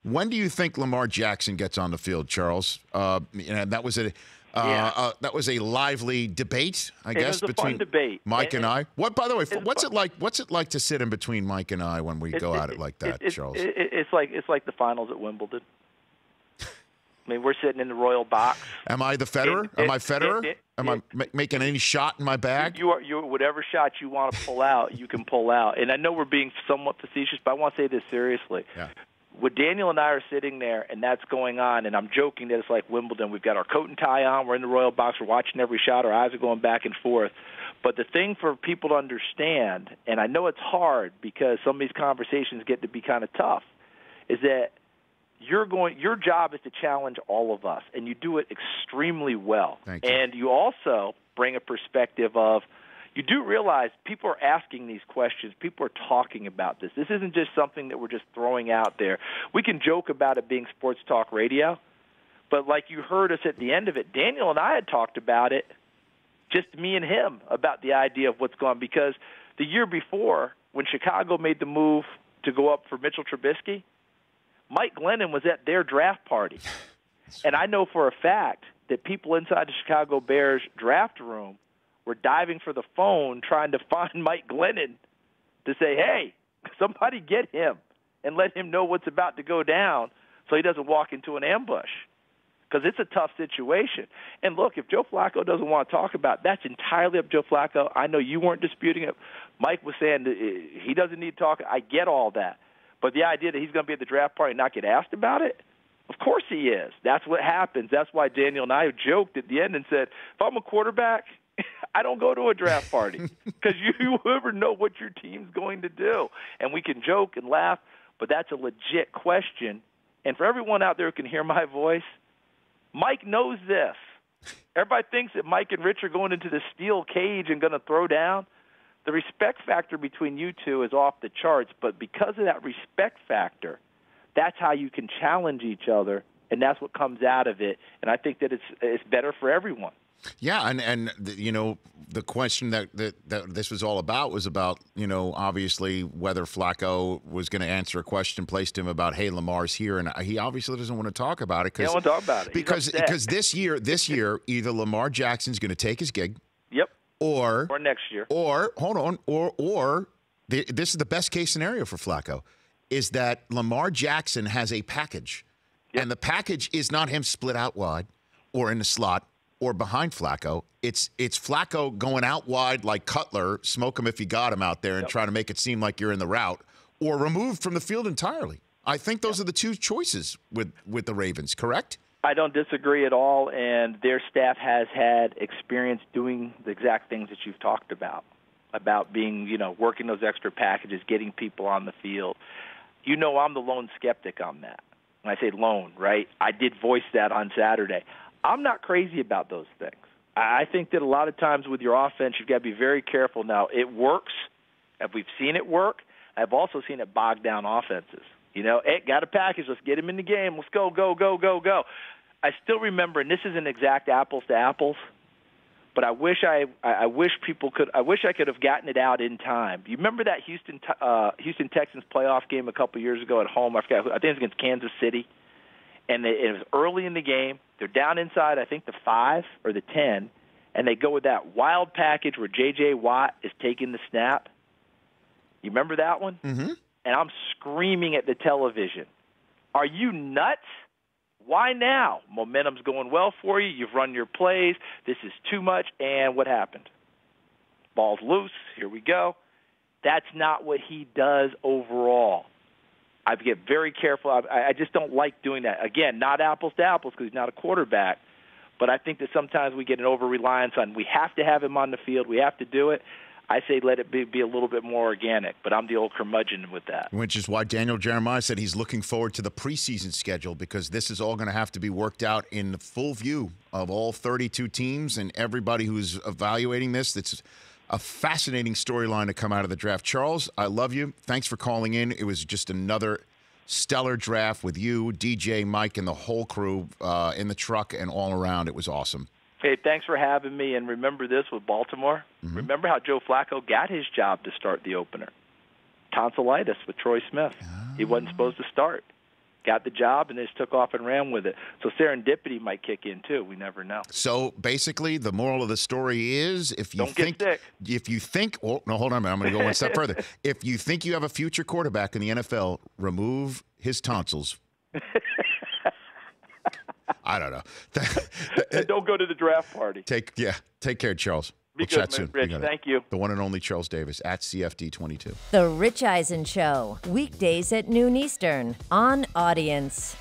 When do you think Lamar Jackson gets on the field, Charles? That was a lively debate, I guess, it was a between fun debate. Mike and I. What, by the way, what's fun. it like? What's it like to sit in between Mike and I when we go at it like that, Charles? It's like the finals at Wimbledon. I mean, we're sitting in the royal box. Am I the Federer? Am I Federer? Am I making any shot in my bag? You are whatever shot you want to pull out, you can pull out. And I know we're being somewhat facetious, but I want to say this seriously. Yeah. When Daniel and I are sitting there and that's going on, and I'm joking that it's like Wimbledon. We've got our coat and tie on. We're in the royal box. We're watching every shot. Our eyes are going back and forth. But the thing for people to understand, and I know it's hard because some of these conversations get to be kind of tough, is that your job is to challenge all of us, and you do it extremely well. Thank you. And you also bring a perspective of, you do realize people are asking these questions. People are talking about this. This isn't just something that we're just throwing out there. We can joke about it being sports talk radio, but like you heard us at the end of it, Daniel and I had talked about it, just me and him, about the idea of what's going on. Because the year before, when Chicago made the move to go up for Mitchell Trubisky, Mike Glennon was at their draft party. And I know for a fact that people inside the Chicago Bears draft room were diving for the phone trying to find Mike Glennon to say, hey, somebody get him and let him know what's about to go down so he doesn't walk into an ambush. Because it's a tough situation. And look, if Joe Flacco doesn't want to talk about it, that's entirely up to Joe Flacco. I know you weren't disputing it. Mike was saying that he doesn't need to talk. I get all that. But the idea that he's going to be at the draft party and not get asked about it, of course he is. That's what happens. That's why Daniel and I joked at the end and said, if I'm a quarterback, I don't go to a draft party because you never know what your team's going to do. And we can joke and laugh, but that's a legit question. And for everyone out there who can hear my voice, Mike knows this. Everybody thinks that Mike and Rich are going into the steel cage and going to throw down. The respect factor between you two is off the charts, but because of that respect factor, that's how you can challenge each other, and that's what comes out of it. And I think that it's better for everyone. Yeah, and the question that this was all about was about, obviously whether Flacco was going to answer a question placed to him about, hey, Lamar's here, and he obviously doesn't want to talk about it. He don't want to talk about it. Because this year, either Lamar Jackson's going to take his gig. Yep. Or next year. Or this is the best case scenario for Flacco, is that Lamar Jackson has a package. Yep. And the package is not him split out wide or in the slot or behind Flacco. It's Flacco going out wide like Cutler, smoke him if you got him out there, and try to make it seem like you're in the route, or removed from the field entirely. I think those are the two choices with the Ravens, correct? I don't disagree at all, and their staff has had experience doing the exact things that you've talked about being, working those extra packages, getting people on the field. I'm the lone skeptic on that. When I say lone, right, I did voice that on Saturday. I'm not crazy about those things. I think that a lot of times with your offense, you've got to be very careful. Now, it works. We've seen it work. I've also seen it bog down offenses. Hey, got a package. Let's get him in the game. Let's go, go, go, go, go. I still remember, and this isn't exact apples to apples, but I wish I could have gotten it out in time. You remember that Houston Texans playoff game a couple years ago at home? I think it was against Kansas City, and it was early in the game. They're down inside, I think, the 5 or the 10, and they go with that wild package where J.J. Watt is taking the snap. You remember that one? Mm-hmm. And I'm screaming at the television, are you nuts? Why now? Momentum's going well for you. You've run your plays. This is too much. And what happened? Ball's loose. Here we go. That's not what he does overall. I get very careful. I just don't like doing that. Again, not apples to apples because he's not a quarterback. But I think that sometimes we get an over-reliance on we have to have him on the field. We have to do it. I say let it be a little bit more organic, but I'm the old curmudgeon with that. Which is why Daniel Jeremiah said he's looking forward to the preseason schedule, because this is all going to have to be worked out in the full view of all 32 teams and everybody who's evaluating this. It's a fascinating storyline to come out of the draft. Charles, I love you. Thanks for calling in. It was just another stellar draft with you, DJ, Mike, and the whole crew in the truck and all around. It was awesome. Hey, thanks for having me. And remember this with Baltimore. Mm-hmm. Remember how Joe Flacco got his job to start the opener? Tonsillitis with Troy Smith. He wasn't supposed to start. got the job, and they just took off and ran with it. So serendipity might kick in too. We never know. So basically, the moral of the story is, if you well, no, hold on a minute. I'm going to go one step further. If you think you have a future quarterback in the NFL, remove his tonsils. I don't know. And don't go to the draft party. Take care, Charles. Be We'll good, chat soon. Rich. Thank you. The one and only Charles Davis at CFD22. The Rich Eisen Show, weekdays at noon Eastern on Audience.